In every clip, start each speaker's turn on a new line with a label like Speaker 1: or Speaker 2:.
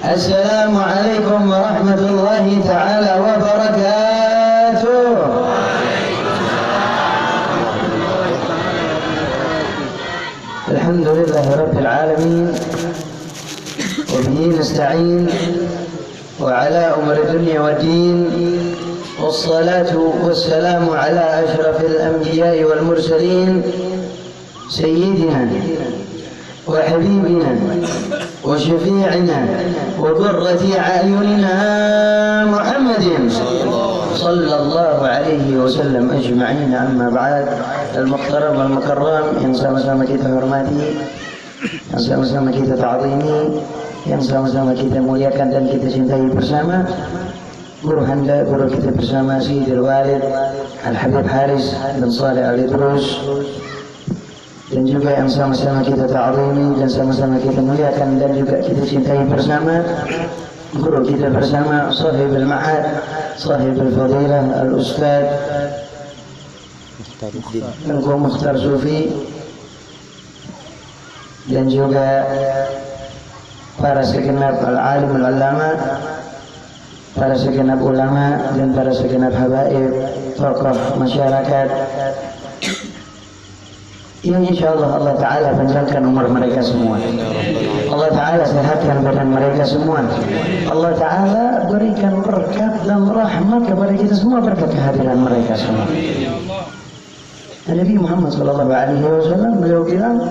Speaker 1: السلام عليكم ورحمة الله تعالى وبركاته. الحمد لله رب العالمين، وبه نستعين، وعلى أمر الدنيا والدين، والصلاة والسلام على أشرف الأنبياء والمرسلين سيدنا وحبيبنا وشفيعنا وقرة أعيننا محمد صلى الله عليه وسلم أجمعين. أما بعد، المحترم والمكرم yang sama-sama kita hormati, yang sama-sama kita ta'zimi, yang sama-sama kita muliakan dan kita cintai bersama, guru Anda, guru kita bersama Sayyidul Walid Al-Habib Haris bin Saleh Al-Idrus, dan juga yang sama-sama kita ta'zimi dan sama-sama kita muliakan dan juga kita cintai bersama, guru kita bersama Sahib Al-Ma'had, Sahib Al-Fadilah Al-Ustaz Engku Mukhtar Sufi, dan juga para segenap al-alim al-allama, para segenap ulama dan para segenap habaib, tokoh masyarakat yang insyaallah Allah Ta'ala panjangkan umur mereka semua, Allah Ta'ala sehatkan badan mereka semua, Allah Ta'ala berikan berkat dan rahmat kepada kita semua berkat kehadiran mereka semua. Nabi Muhammad SAW beliau bilang,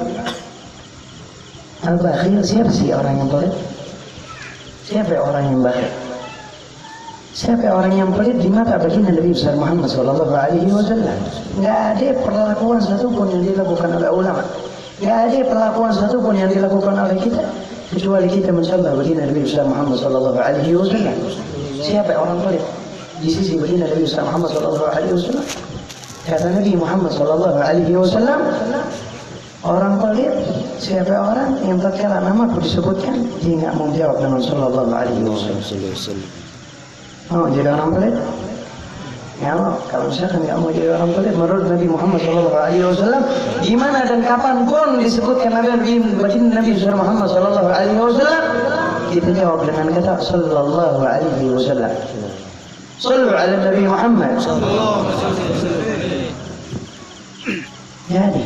Speaker 1: al-bakhil, siapa sih orang yang pelit? Siapa orang yang bakhil? Siapa orang yang pelit di mata baginda Nabi Muhammad SAW? Nggak ada perlakuan satupun yang dilakukan oleh ulama, nggak ada perlakuan satupun yang dilakukan oleh kita kecuali kita mencontoh baginda Nabi Muhammad SAW. Siapa orang pelit di sisi baginda Nabi Muhammad SAW? Kata Nabi Muhammad SAW, orang pelit siapa orang yang tatkala namaku disebutkan dia nggak mau jawab dengan sallallahu alaihi wasallam. Mau jadi orang pelit? Ya Allah, kalau misalkan nggak mau jadi orang pelit menurut Nabi Muhammad SAW, di mana dan kapanpun disebutkan Nabi Muhammad SAW, kita jawab dengan kata sallallahu alaihi wasallam. Sallu ala Nabi Muhammad. Jadi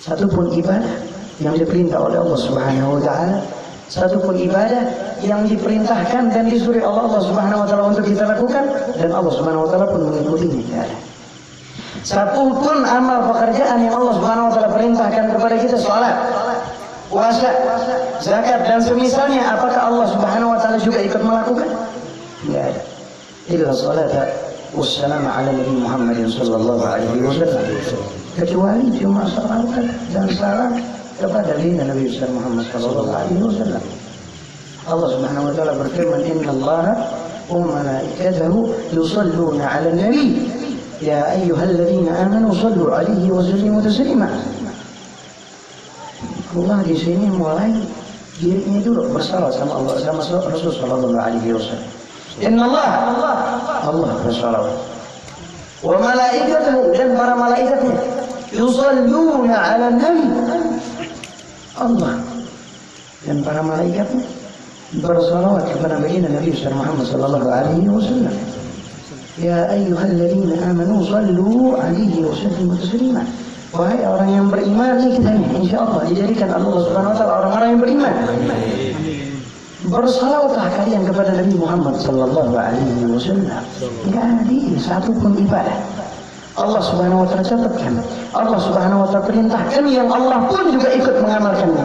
Speaker 1: satupun ibadah yang diperintah oleh Allah Subhanahu wa Ta'ala, satupun ibadah yang diperintahkan dan disuruh Allah Subhanahu wa Ta'ala untuk kita lakukan, dan Allah Subhanahu wa Ta'ala pun mengikutinya. Satupun amal pekerjaan yang Allah Subhanahu wa Ta'ala perintahkan kepada kita, salat, puasa, zakat dan semisalnya, apakah Allah Subhanahu wa Ta'ala juga ikut melakukan? Tidak ada. Illa salata wassalam ala Nabi Muhammad sallallahu alaihi wasallam, kecuali cuma salawat dan salam kepada Nabi Muhammad sallallahu alaihi wasallam. Allah Subhanahu wa Ta'ala berfirman, innallaha wa malaikatahu yusalluna 'alan nabi ya ayyuhalladzina amanu sallu 'alaihi wa sallimu taslima. Allah di sini mulai dirinya dulu bersalawat sama Allah, sama Rasul sallallahu alaihi wasallam. Innallaha, Allah bersalawat, wa malaikatahu, dan para malaikatnya, yusalluna 'alan nabi, Allah dan para malaikatnya bersalawat kepada baginda Nabi Muhammad sallallahu alaihi wasallam. Ya ayyuhalladzina amanu sallu 'alaihi wa sallimu taslima. Wahai orang yang beriman, ini kita insyaallah dijadikan Allah Subhanahu wa Ta'ala orang-orang yang beriman. Bersalawatlah kalian kepada Nabi Muhammad sallallahu alaihi wasallam. Enggak ada satupun ibadah Allah Subhanahu wa Ta'ala catatkan, Allah Subhanahu wa Ta'ala perintahkan, yang Allah pun juga ikut mengamalkannya,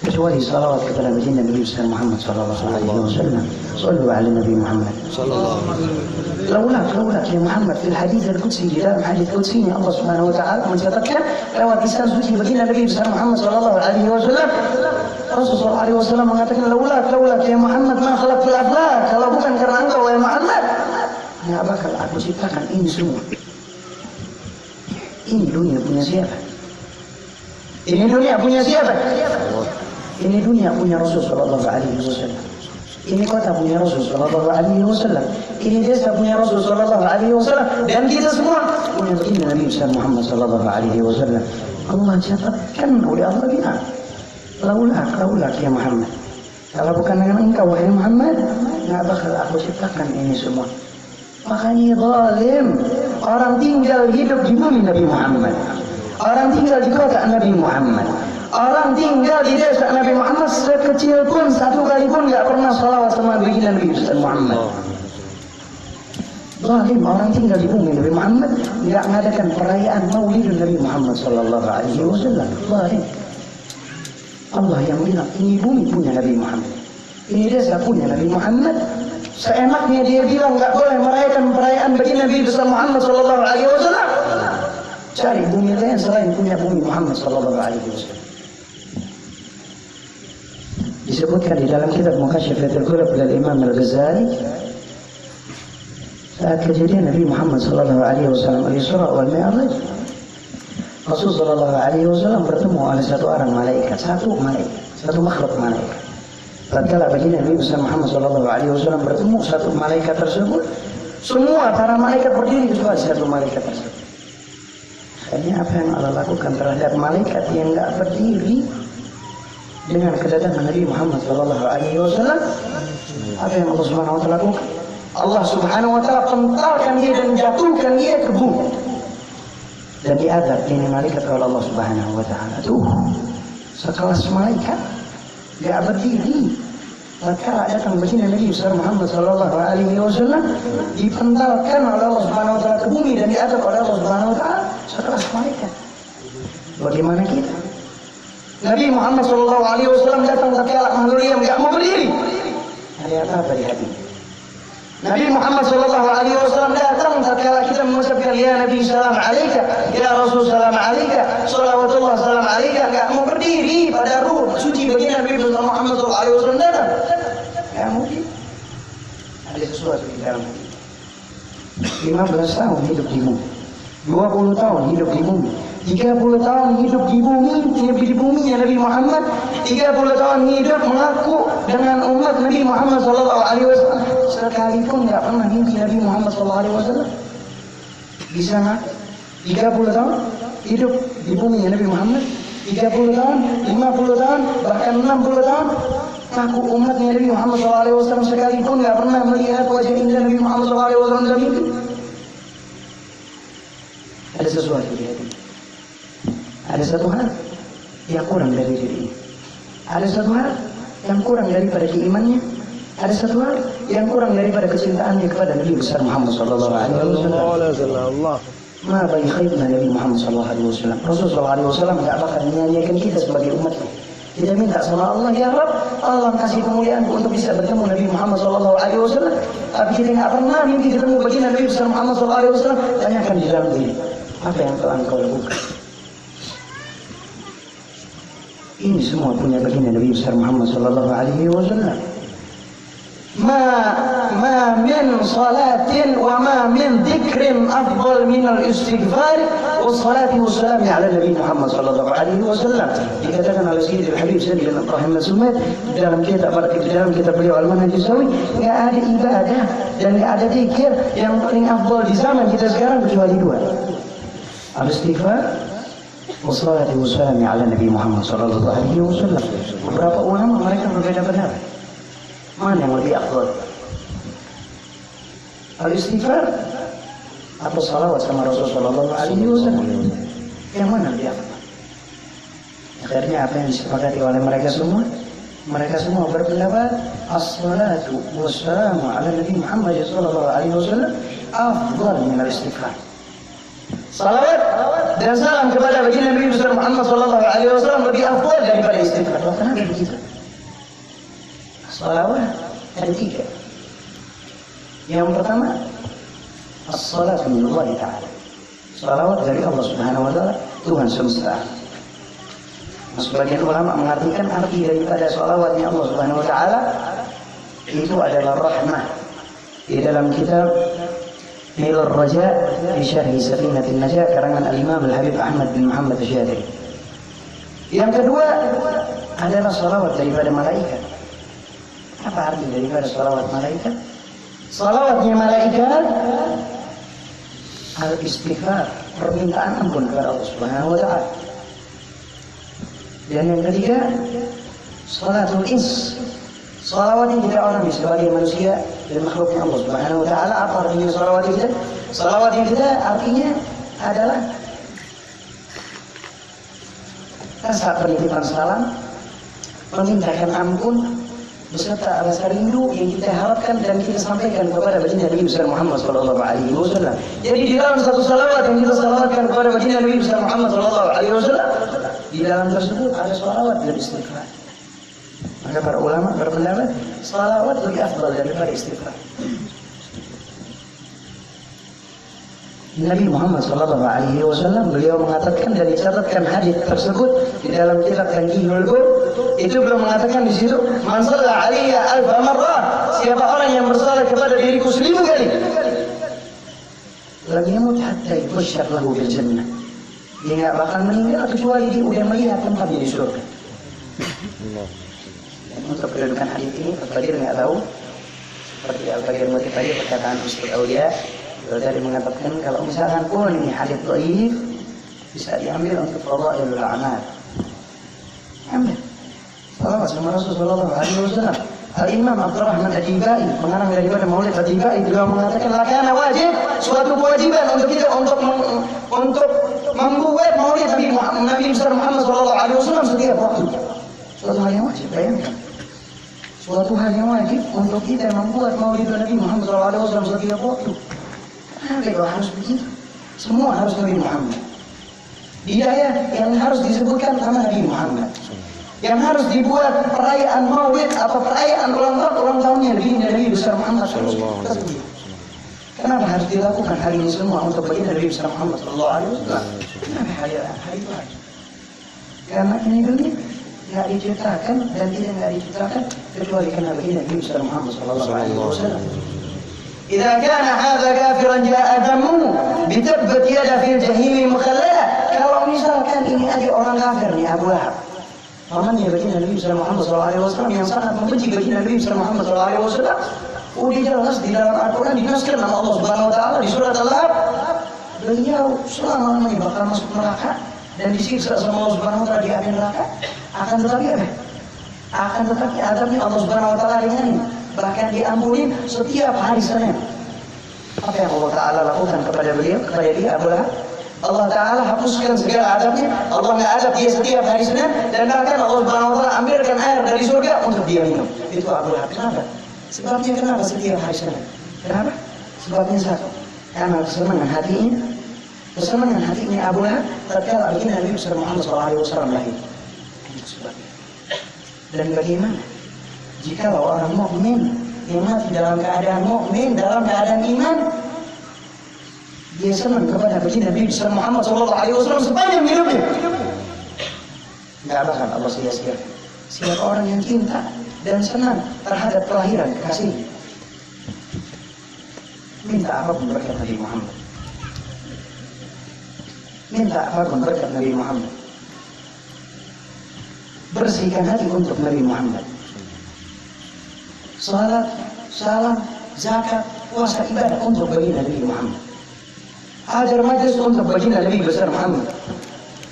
Speaker 1: kecuali salawat kepada baginda Nabi Muhammad sallallahu alaihi wasallam. Sallu ala Nabi Muhammad sallallahu alaihi wasallam. Laulat ya Muhammad fil hadits al-qudsi, di dalam hadis qudsinya Allah Subhanahu wa Ta'ala mencatatkan lewat lisan suci baginda Nabi Muhammad sallallahu alaihi wasallam. Rasulullah SAW mengatakan, laulat ya Muhammad ma khalaqtul aflak, kalau bukan karena engkau ya Muhammad, nggak bakal aku ciptakan ini semua. Ini dunia punya siapa? Ini dunia punya siapa? Ini dunia punya Rasul sallallahu alaihi wasallam. Ini kota punya Rasul sallallahu alaihi wasallam. Ini desa punya Rasul sallallahu alaihi wasallam, dan kita semua punya baginda Nabi Muhammad sallallahu alaihi wasallam. Allah catatkan oleh Allah bilang, laulak ya Muhammad. Kalau bukan dengan engkau wahai Muhammad, nggak bakal aku ciptakan ini semua. Makanya zalim. Orang tinggal hidup di bumi Nabi Muhammad. Orang tinggal di kota Nabi Muhammad. Orang tinggal di desa Nabi Muhammad, sekecil pun satu kali pun nggak pernah salawat sama baginda Nabi Muhammad. Zalim. Orang tinggal di bumi Nabi Muhammad nggak mengadakan perayaan Maulidun Nabi Muhammad Sallallahu Alaihi Wasallam. Zalim. Allah yang bilang ini bumi punya Nabi Muhammad, ini desa punya Nabi Muhammad. Seenaknya dia bilang nggak boleh merayakan perayaan baginda Nabi besar Muhammad Sallallahu Alaihi Wasallam. Cari bumi lain selain punya bumi Muhammad Sallallahu Alaihi Wasallam. Disebutkan di dalam kitab Mukasyfatul Qulub oleh Imam Al-Ghazali, saat kejadian Nabi Muhammad Sallallahu Alaihi Wasallam Al-Isra wal Mi'raj, Rasul Sallallahu Alaihi Wasallam bertemu oleh satu orang malaikat, satu makhluk malaikat. Tatkala baginda Nabi besar Muhammad Sallallahu Alaihi Wasallam bertemu satu malaikat tersebut, semua para malaikat berdiri kecuali satu malaikat tersebut. Akhirnya apa yang Allah lakukan terhadap malaikat yang enggak berdiri dengan kedatangan Nabi Muhammad Sallallahu Alaihi Wasallam? Apa yang Allah Subhanahu Wa Taala lakukan? Allah Subhanahu Wa Taala pentalkan dia dan jatuhkan dia ke bumi. Dan diadab ini malaikat oleh Allah Subhanahu Wa Taala. Tuh, sekelas malaikat gak berdiri. Tatkala datang baginda Nabi besar Muhammad Sallallahu Alaihi Wasallam, dipentalkan oleh Allah Subhanahu Wa Taala ke bumi dan diadab oleh Allah Subhanahu Wa Taala sekelas malaikat. Bagaimana kita? Nabi Muhammad Sallallahu Alaihi Wasallam datang tatkala makhluk yang gak mau berdiri. Ada apa di hati? Nabi Muhammad Sallallahu Alaihi Wasallam datang tatkala kita mengucapkan ya Nabi salam alaika, ya Rasul salam alaika, salawatullah salam alaika, enggak mau berdiri pada ruh suci baginda Nabi Muhammad Sallallahu Alaihi Wasallam datang. Enggak mungkin. Ada sesuatu di dalam hati. 15 tahun hidup di bumi, 20 tahun hidup di bumi, 30 tahun hidup di bumi Nabi Muhammad, 30 tahun hidup mengaku dengan umat Nabi Muhammad Sallallahu Alaihi Wasallam. Sekalipun nggak pernah mimpi Nabi Muhammad Sallallahu Alaihi Wasallam. Bisa nggak? 30 tahun hidup di bumi Nabi Muhammad, 30 tahun, 50 tahun, bahkan 60 tahun ngaku umatnya Nabi Muhammad Sallallahu Alaihi Wasallam, sekalipun nggak pernah melihat wajah indah Nabi Muhammad Sallallahu Alaihi Wasallam dalam mimpi. Ada sesuatu di hati. Ada satu hal yang kurang dari diri ini. Ada satu hal yang kurang daripada keimannya. Ada satu hal yang kurang daripada kecintaannya kepada Nabi besar Muhammad Sallallahu Alaihi Wasallam. Ma bayi khairna Nabi Muhammad Sallallahu Alaihi Wasallam. Rasul Sallallahu Alaihi Wasallam tidak akan menyanyiakan kita sebagai umatnya. Kita minta sama Allah, ya Rabb, Allah kasih kemuliaan untuk bisa bertemu Nabi Muhammad Sallallahu Alaihi Wasallam. Tapi kita tidak pernah mimpi ketemu baginda Nabi besar Muhammad Sallallahu Alaihi Wasallam. Tanyakan di dalam diri, apa yang telah engkau lakukan? Ini semua punya baginda Nabi besar Muhammad Sallallahu Alaihi Wasallam. ما من صلاة وما من ذكر أفضل من الاستغفار والصلاة والسلام على النبي محمد صلى الله عليه وسلم. Dikatakan oleh Sayyidil Habib Sayyid bin Ibrahim Al-Sumaid dalam kitab beliau Al-Manhaj As-Sawi, nggak ada ibadah dan nggak ada zikir yang paling afdal di zaman kita sekarang kecuali dua: al-istighfar wassalatu wassalamu ala Nabi Muhammad sallallahu alaihi wasallam. Beberapa ulama mereka berbeda pendapat. Mana yang lebih afdal? Al-istighfar atau salawat sama Rasulullah sallallahu alaihi wasallam? Yang mana lebih afdal? Akhirnya apa yang disepakati oleh mereka semua? Mereka semua berpendapat as-salatu wassalamu ala Nabi Muhammad sallallahu alaihi wasallam afdal min al-istighfar. Salawat dan salam kepada baginda Nabi Muhammad sallallahu alaihi wasallam lebih afdal daripada istighfar. Kenapa begitu? Salawat ada tiga. Yang pertama, as-salatu min Allah Ta'ala. Salawat dari Allah Subhanahu Wa Ta'ala, Tuhan semesta. Sebagian ulama mengartikan arti daripada salawatnya Allah Subhanahu Wa Ta'ala itu adalah rahmah. Di dalam kitab Nilur Raja di Syarhi Safinatin Najah karangan Al-Imam Al-Habib Ahmad bin Muhammad Al-Syadili. Yang kedua adalah salawat daripada malaikat. Apa arti daripada salawat malaikat? Salawatnya malaikat al-istighfar, permintaan ampun kepada Allah Subhanahu Wa Ta'ala. Dan yang ketiga Salatul ins. Salawat yang kita orang sebagai manusia dan makhluknya Allah Subhanahu wa taala. Apa artinya salawat kita? Salawat yang kita artinya adalah rasa penitipan salam, memintakan ampun beserta rasa rindu yang kita harapkan dan kita sampaikan kepada baginda Nabi besar Muhammad sallallahu alaihi wasallam. Jadi di dalam satu salawat yang kita salawatkan kepada baginda Nabi besar Muhammad sallallahu alaihi wasallam, di dalam tersebut ada salawat dan istighfar. Maka para ulama berpendapat salawat lebih afdal daripada istighfar. Nabi Muhammad sallallahu alaihi wasallam beliau mengatakan dan dicatatkan hadis tersebut di dalam kitab Tanqihul Qulub, itu beliau mengatakan di situ, "Man shalla 'alayya alfa marrah", siapa orang yang bersalat kepada diriku 1000 kali, lam yamut hatta yubashshar lahu bil jannah. Dia enggak bakal meninggal kecuali dia udah melihat tempatnya di surga. Dan untuk kedudukan hadis ini, Al-Qadir enggak tahu seperti Al-Qadir Muti tadi perkataan Ustaz Aulia. Beliau tadi mengatakan kalau misalkan pun ini hadis dhaif bisa diambil untuk fadailul a'mal. Ambil. Salawat sama Rasul sallallahu alaihi wasallam. Al-Imam Abdurrahman Ad-Dibai, pengarang daripada Maulid Ad-Dibai, beliau mengatakan lakana wajib, suatu kewajiban untuk kita untuk membuat Maulid Nabi besar Muhammad sallallahu alaihi wasallam setiap waktu. Suatu hal yang wajib, bayangkan. Suatu hal yang wajib untuk kita membuat Maulid Nabi Muhammad sallallahu alaihi wasallam setiap waktu. Kenapa harus begitu? Semua harus Nabi Muhammad. Hidayah yang harus disebutkan nama Nabi Muhammad. Yang harus dibuat perayaan Maulid atau perayaan ulang tahunnya Nabi besar Muhammad sallallahu alaihi wasallam. Kenapa harus dilakukan hal ini semua untuk baginda Nabi besar Muhammad sallallahu alaihi wasallam? Kenapa hal itu harus? Karena ini dunia tidak diciptakan dan tidak diciptakan kecuali karena baginda Nabi besar Muhammad sallallahu alaihi wasallam. Jika kana hadza kafiran jaa damu bitabbat yada fil jahim mukhallala. Kalau misalkan ini ada orang kafir nih, Abu Lahab, pamannya baginda Nabi Muhammad SAW yang sangat membenci baginda Nabi Muhammad SAW, udah jelas di dalam Al-Quran dinaskan nama Allah Subhanahu Wa Taala di surat Al-Lahab, beliau selama-lamanya bakal masuk neraka dan disiksa sama Allah Subhanahu Wa Taala di api neraka. Akan tetapi apa? Akan tetapi azabnya Allah Subhanahu Wa Taala ringanin, bahkan diampuni setiap hari Senin. Apa yang Allah Taala lakukan kepada beliau, kepada dia Abu Lahab? Allah Ta'ala hapuskan segala adabnya. Allah nggak adab dia setiap hari Senin, dan bahkan Allah Subhanahu wa Ta'ala ambilkan air dari surga untuk dia minum. Itu Abu Lahab. Kenapa? Sebabnya kenapa setiap hari Senin? Kenapa? Sebabnya satu, karena kesenangan hatinya Abu Lahab tatkala baginda Nabi Muhammad SAW lahir. Itu sebabnya. Dan bagaimana jika orang mukmin yang mati dalam keadaan mukmin, dalam keadaan iman, dia senang kepada baginda Nabi Muhammad SAW sepanjang hidupnya, nggak bakal Allah sia-sia. Siapa orang yang cinta dan senang terhadap kelahiran kekasih, minta apapun berkat Nabi Muhammad, minta apapun berkat Nabi Muhammad, bersihkan hati untuk Nabi Muhammad. Salat, salam, zakat, puasa, ibadah untuk baginda Nabi Muhammad. Hajar majlis untuk baginda Nabi besar Muhammad.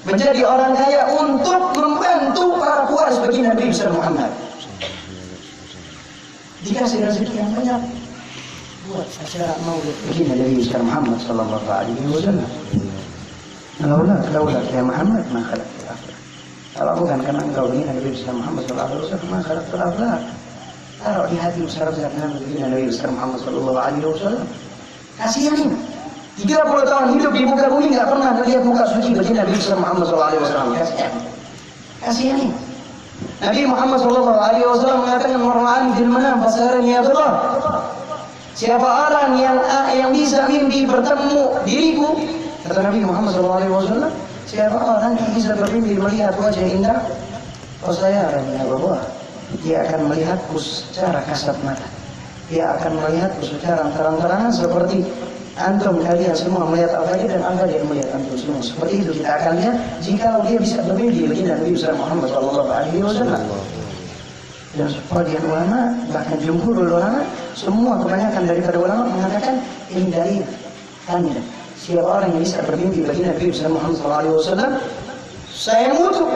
Speaker 1: Menjadi orang kaya untuk membantu para pewaris baginda Nabi besar Muhammad. Dikasih rezeki yang banyak buat acara maulid baginda Nabi besar Muhammad sallallahu alaihi wasallam. Laulah ya Muhammad ma khalaqtul aflak. Kalau bukan karena engkau baginda Nabi besar Muhammad sallallahu alaihi wasallam ma khalaqtul aflak. Taruh di hati masyarakat baginda Nabi besar Muhammad sallallahu alaihi wasallam. Kasihanin 30 tahun hidup di muka bumi nggak pernah melihat muka suci baginda Nabi Muhammad SAW. Kasihan nih. Nabi Muhammad SAW mengatakan marwaan fil manam fasarani Allah. Siapa orang yang bisa mimpi bertemu diriku, kata Nabi Muhammad SAW, siapa orang yang bisa bermimpi melihat wajah indah, fasayarani Allah. Dia akan melihatku secara kasat mata. Dia akan melihatku secara terang-terangan seperti antum kalian semua melihat Al-Qadir dan Al-Qadir melihat antum semua. Seperti itu kita akan lihat jika dia bisa bermimpi baginda Nabi Muhammad SAW. Dan sebagian ulama, bahkan jumhur ulama, semua kebanyakan daripada ulama mengatakan ini dalil tanda siapa orang yang bisa bermimpi baginda Nabi Muhammad SAW, saya mutu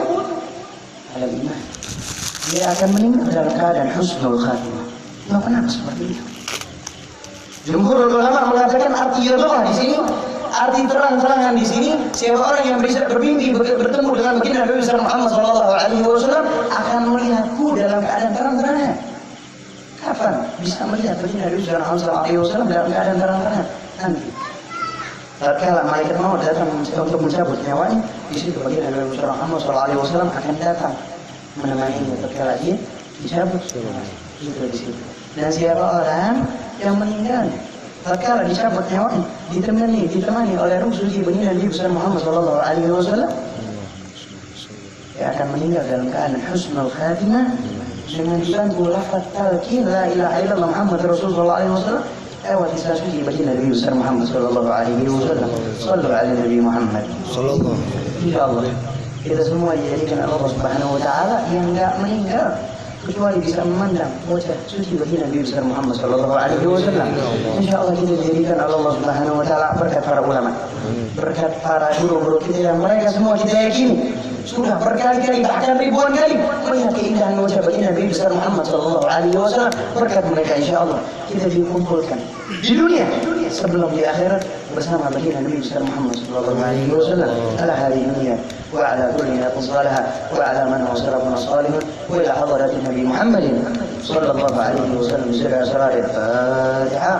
Speaker 1: ala iman. dia akan meninggal dalam keadaan husnul khatimah. Nah, kenapa seperti itu? Jumhur ulama mengatakan arti yaqظah di sini, arti terang-terangan di sini, siapa orang yang bisa bermimpi bertemu dengan baginda Nabi Muhammad SAW akan melihatku dalam keadaan terang-terangan. Kapan bisa melihat baginda Nabi SAW dalam keadaan terang-terangan? Nanti. Tatkala malaikat maut datang untuk mencabut nyawanya, di situ baginda Nabi Muhammad SAW akan datang menemaninya tatkala dia dicabut. Itu di situ. Dan siapa orang yang meninggal tatkala dicabut nyawanya ditemani oleh ruh suci baginda Nabi Muhammad SAW, dia akan meninggal dalam keadaan husnul khatimah dengan dibantu lafaz talqin la ilaha illallah Muhammad Rasulullah SAW lewat lisan suci baginda Nabi Muhammad SAW. Sallu ala Nabi Muhammad sallallahu. Insyaallah kita semua dijadikan Allah Subhanahu wa taala yang enggak meninggal kecuali bisa memandang wajah suci baginda Nabi Muhammad SAW. Insyaallah kita dijadikan Allah Subhanahu wa taala berkat para ulama, berkat para guru-guru kita yang mereka semua kita yakini sudah berkali-kali bahkan ribuan kali melihat keindahan wajah baginda Nabi Muhammad SAW. Berkat mereka insyaallah kita dikumpulkan di dunia sebelum di akhirat bersama baginda Nabi Muhammad SAW. Ala hadhihi dunya wa ala kulli nafsin salihah wa ala man huwa salafun salihun wa ila hadratin Nabi Muhammad sallallahu alaihi wasallam sirra asrar al-Fatiha.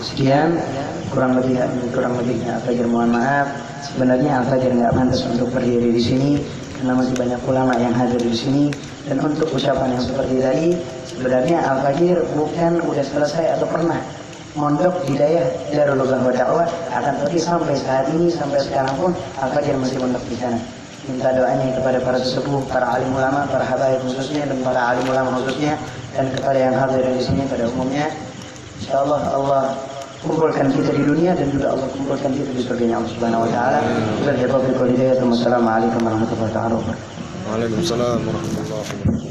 Speaker 1: Sekian kurang lebihnya Al-Fajr mohon maaf. Sebenarnya Al-Fajr nggak pantas untuk berdiri di sini karena masih banyak ulama yang hadir di sini. Dan untuk ucapan yang seperti tadi, sebenarnya Al-Fajr bukan udah selesai atau pernah mondok hidayah Darul Lughah wa Dakwah, akan tetapi sampai saat ini sampai sekarang pun Al-Fajr masih mondok di sana. Minta doanya kepada para sesepuh, para alim ulama, para habaib khususnya dan para alim ulama khususnya, dan kepada yang hadir di sini pada umumnya. Insyaallah Allah kumpulkan kita di dunia dan juga Allah kumpulkan kita di surganya Allah Subhanahu wa taala. Wabillahi taufiq wal hidayah. Wassalamualaikum warahmatullahi wabarakatuh.
Speaker 2: Waalaikumsalam warahmatullahi wabarakatuh.